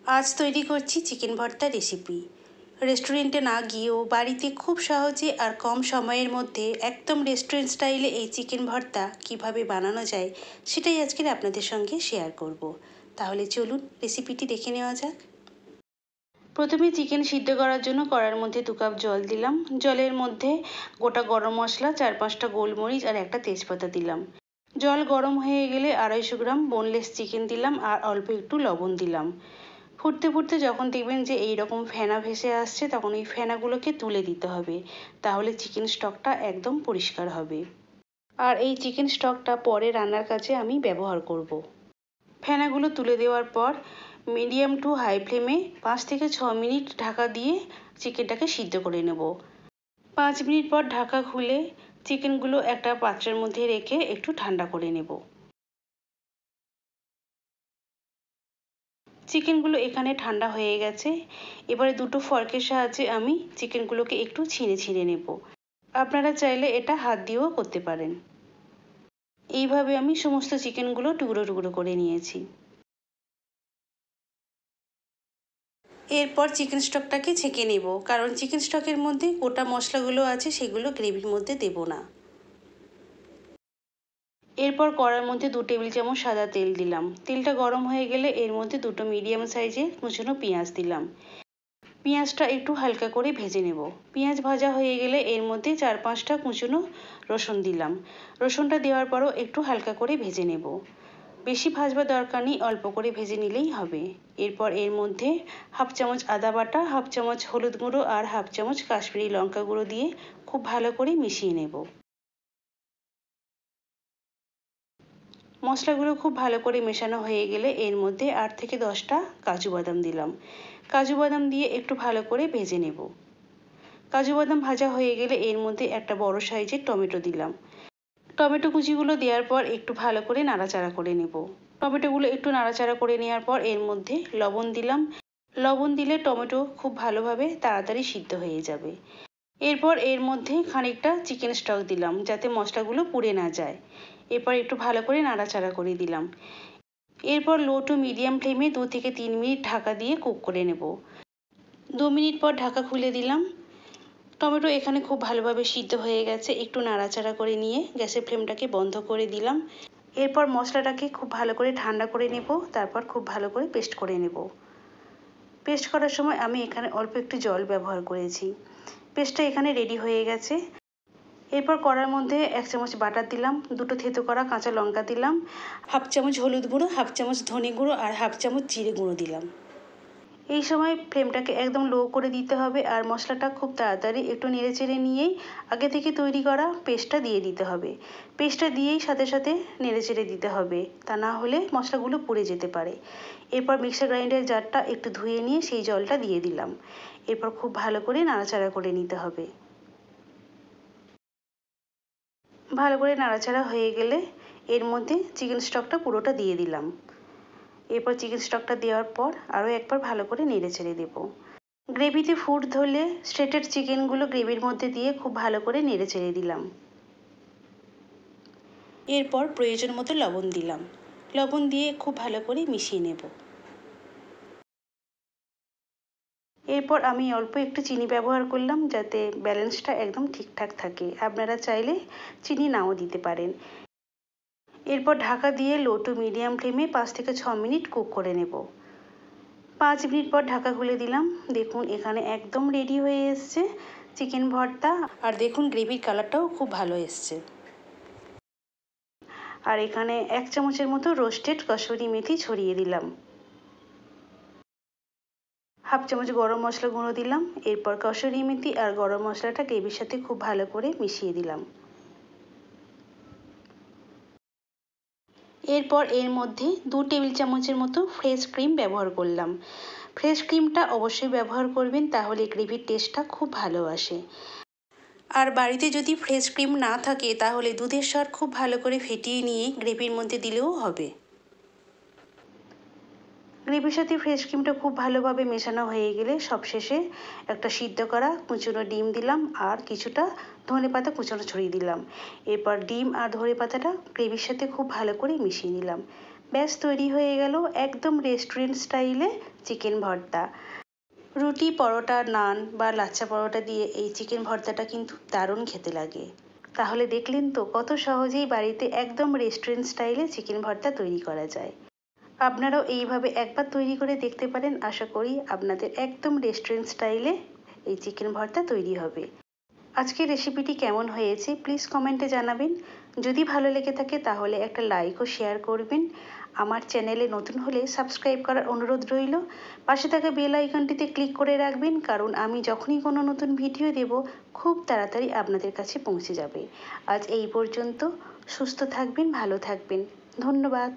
আজ তৈরি করছি চিকেন ভর্তা রেসিপি। রেস্টুরেন্টে না গিয়েও বাড়িতে খুব সহজে আর কম সময়ের মধ্যে একদম রেস্টুরেন্ট স্টাইলে এই চিকেন ভর্তা কিভাবে বানানো যায় সেটাই আজকের আপনাদের সঙ্গে শেয়ার করব। তাহলে চলুন রেসিপিটি দেখে নেওয়া যাক। প্রথমে চিকেন সিদ্ধ করার জন্য কড়াইয়ের মধ্যে 2 কাপ জল দিলাম। জলের মধ্যে গোটা গরম মশলা, 4-5টা গোলমরিচ আর একটা তেজপাতা দিলাম। জল গরম হয়ে গেলে 250 গ্রাম বোনলেস চিকেন দিলাম আর অল্প একটু লবণ দিলাম। ফুটতে ফুটতে যখন দেখবেন যে এই রকম ফেনা ভেসে আসছে তখন এই ফেনাগুলোকে তুলে দিতে হবে, তাহলে চিকেন স্টকটা একদম পরিষ্কার হবে। আর এই চিকেন স্টকটা পরে রান্নার কাজে আমি ব্যবহার করব। ফেনাগুলো তুলে দেওয়ার পর মিডিয়াম টু হাই ফ্লেমে 5 থেকে 6 মিনিট ঢাকা দিয়ে চিকেনটাকে সিদ্ধ করে নেব। 5 মিনিট পর ঢাকা খুলে চিকেনগুলো একটা পাত্রের মধ্যে রেখে একটু ঠান্ডা করে নেব। চিকেনগুলো এখানে ঠান্ডা হয়ে গেছে। এবারে দুটো ফর্কের সাহায্যে আমি চিকেনগুলোকে একটু ছিঁড়ে ছিঁড়ে নেব। আপনারা চাইলে এটা হাত দিয়েও করতে পারেন। এইভাবে আমি সমস্ত চিকেনগুলো টুকরো টুকরো করে নিয়েছি। এরপর চিকেন স্টকটাকে ছেঁকে নেব, কারণ চিকেন স্টকের মধ্যে গোটা মশলাগুলো আছে সেগুলো গ্রেভির মধ্যে দেব না। এরপর কড়াইয়ের মধ্যে 2 টেবিল চামচ সাদা তেল দিলাম। তেলটা গরম হয়ে গেলে এর মধ্যে দুটো মিডিয়াম সাইজের কুচনো পেঁয়াজ দিলাম। পেঁয়াজটা একটু হালকা করে ভেজে নেব। পেঁয়াজ ভাজা হয়ে গেলে এর মধ্যে 4-5টা কুচনো রসুন দিলাম। রসুনটা দেওয়ার পরও একটু হালকা করে ভেজে নেব। বেশি ভাজবার দরকার নেই, অল্প করে ভেজে নিলেই হবে। এরপর এর মধ্যে 1/2 চামচ আদা বাটা, 1/2 চামচ হলুদ গুঁড়ো আর 1/2 চামচ কাশ্মীরি লঙ্কা গুঁড়ো দিয়ে খুব ভালো করে মিশিয়ে নেব। মশলাগুলো খুব ভালো করে মেশানো হয়ে গেলে এর মধ্যে 8 থেকে 10টা কাজু বাদাম দিলাম। কাজু বাদাম দিয়ে একটু ভালো করে ভেজে নেব। কাজু বাদাম ভাজা হয়ে গেলে এর মধ্যে একটা বড় সাইজের টমেটো দিলাম। টমেটো কুচিগুলো দেওয়ার পর একটু ভালো করে নাড়াচাড়া করে নেব। টমেটোগুলো একটু নাড়াচাড়া করে নেওয়ার পর এর মধ্যে লবণ দিলাম। লবণ দিলে টমেটো খুব ভালোভাবে তাড়াতাড়ি সিদ্ধ হয়ে যাবে। এরপর এর মধ্যে খানিকটা চিকেন স্টক দিলাম যাতে মশলাগুলো পুড়ে না যায়। এরপর একটু ভালো করে নাড়াচাড়া করে দিলাম। এরপর লো টু মিডিয়াম ফ্লেমে 2 থেকে 3 মিনিট ঢাকা দিয়ে কুক করে নেব। 2 মিনিট পর ঢাকা খুলে দিলাম। টমেটো এখানে খুব ভালোভাবে সিদ্ধ হয়ে গেছে। একটু নাড়াচাড়া করে নিয়ে গ্যাসের ফ্লেমটাকে বন্ধ করে দিলাম। এরপর মশলাটাকে খুব ভালো করে ঠান্ডা করে নেব, তারপর খুব ভালো করে পেস্ট করে নেব। পেস্ট করার সময় আমি এখানে অল্প একটু জল ব্যবহার করেছি। পেস্টটা এখানে রেডি হয়ে গেছে। এরপর কড়ার মধ্যে 1 চামচ বাটার দিলাম, দুটো থেতো করা কাঁচা লঙ্কা দিলাম, 1/2 চামচ হলুদ গুঁড়ো, 1/2 চামচ ধনে গুঁড়ো আর 1/2 চামচ জিরে গুঁড়ো দিলাম। এই সময় ফ্লেমটাকে একদম লো করে দিতে হবে আর মশলাটা খুব তাড়াতাড়ি একটু নেড়েচেড়ে নিয়েই আগে থেকে তৈরি করা পেস্টটা দিয়ে দিতে হবে। পেস্টটা দিয়েই সাথে সাথে নেড়েচেড়ে দিতে হবে, তা না হলে মশলাগুলো পুড়ে যেতে পারে। এরপর মিক্সার গ্রাইন্ডার জারটা একটু ধুয়ে নিয়ে সেই জলটা দিয়ে দিলাম। এরপর খুব ভালো করে নাড়াচাড়া করে নিতে হবে। ভালো করে নাড়াচাড়া হয়ে গেলে এর মধ্যে চিকেন স্টকটা পুরোটা দিয়ে দিলাম। এরপর চিকেন স্টকটা দেওয়ার পর আরও একবার ভালো করে নেড়ে ছেড়ে দেবো। গ্রেভিতে ফুট ধরলে শ্রেটেড চিকেনগুলো গ্রেভির মধ্যে দিয়ে খুব ভালো করে নেড়ে ছেড়ে দিলাম। এরপর প্রয়োজন মতো লবণ দিলাম। লবণ দিয়ে খুব ভালো করে মিশিয়ে নেব। এরপর আমি অল্প একটু চিনি ব্যবহার করলাম যাতে ব্যালেন্সটা একদম ঠিকঠাক থাকে। আপনারা চাইলে চিনি নাও দিতে পারেন। এরপর ঢাকা দিয়ে লো টু মিডিয়াম ফ্লেমে 5 থেকে 6 মিনিট কুক করে নেব। 5 মিনিট পর ঢাকা খুলে দিলাম। দেখুন এখানে একদম রেডি হয়ে এসছে চিকেন ভর্তা। আর দেখুন গ্রেভির কালারটাও খুব ভালো এসছে। আর এখানে 1 চামচের মতো রোস্টেড কসুরি মেথি ছড়িয়ে দিলাম। 1/2 চামচ গরম মশলা গুঁড়ো দিলাম। এরপর কসুরি মেথি আর গরম মশলাটা গ্রেভির সাথে খুব ভালো করে মিশিয়ে দিলাম। এরপর এর মধ্যে 2 টেবিল চামচের মতো ফ্রেশ ক্রিম ব্যবহার করলাম। ফ্রেশ ক্রিমটা অবশ্যই ব্যবহার করবেন, তাহলে গ্রেভির টেস্টটা খুব ভালো আসে। আর বাড়িতে যদি ফ্রেশ ক্রিম না থাকে তাহলে দুধের স্বর খুব ভালো করে ফেটিয়ে নিয়ে গ্রেভির মধ্যে দিলেও হবে। গ্রেভির সাথে ফ্রেশ ক্রিমটা খুব ভালোভাবে মেশানো হয়ে গেলে সবশেষে একটা সিদ্ধ করা কুচনো ডিম দিলাম আর কিছুটা ধনেপাতা কুচনো ছড়িয়ে দিলাম। এরপর ডিম আর ধনেপাতাটা গ্রেভির সাথে খুব ভালো করে মিশিয়ে নিলাম। ব্যাস তৈরি হয়ে গেল একদম রেস্টুরেন্ট স্টাইলে চিকেন ভর্তা। রুটি, পরোটা, নান বা লাচ্ছা পরোটা দিয়ে এই চিকেন ভর্তাটা কিন্তু দারুণ খেতে লাগে। তাহলে দেখলেন তো কত সহজেই বাড়িতে একদম রেস্টুরেন্ট স্টাইলে চিকেন ভর্তা তৈরি করা যায়। আপনারাও এইভাবে একবার তৈরি করে দেখতে পারেন, আশা করি আপনাদের একদম রেস্টুরেন্ট স্টাইলে এই চিকেন ভর্তা তৈরি হবে। আজকের রেসিপিটি কেমন হয়েছে প্লিজ কমেন্টে জানাবেন। যদি ভালো লেগে থাকে তাহলে একটা লাইক ও শেয়ার করবেন। আমার চ্যানেলে নতুন হলে সাবস্ক্রাইব করার অনুরোধ রইল। পাশে থাকা বেল আইকনটিতে ক্লিক করে রাখবেন, কারণ আমি যখনই কোনো নতুন ভিডিও দেব খুব তাড়াতাড়ি আপনাদের কাছে পৌঁছে যাবে। আজ এই পর্যন্ত। সুস্থ থাকবেন, ভালো থাকবেন। ধন্যবাদ।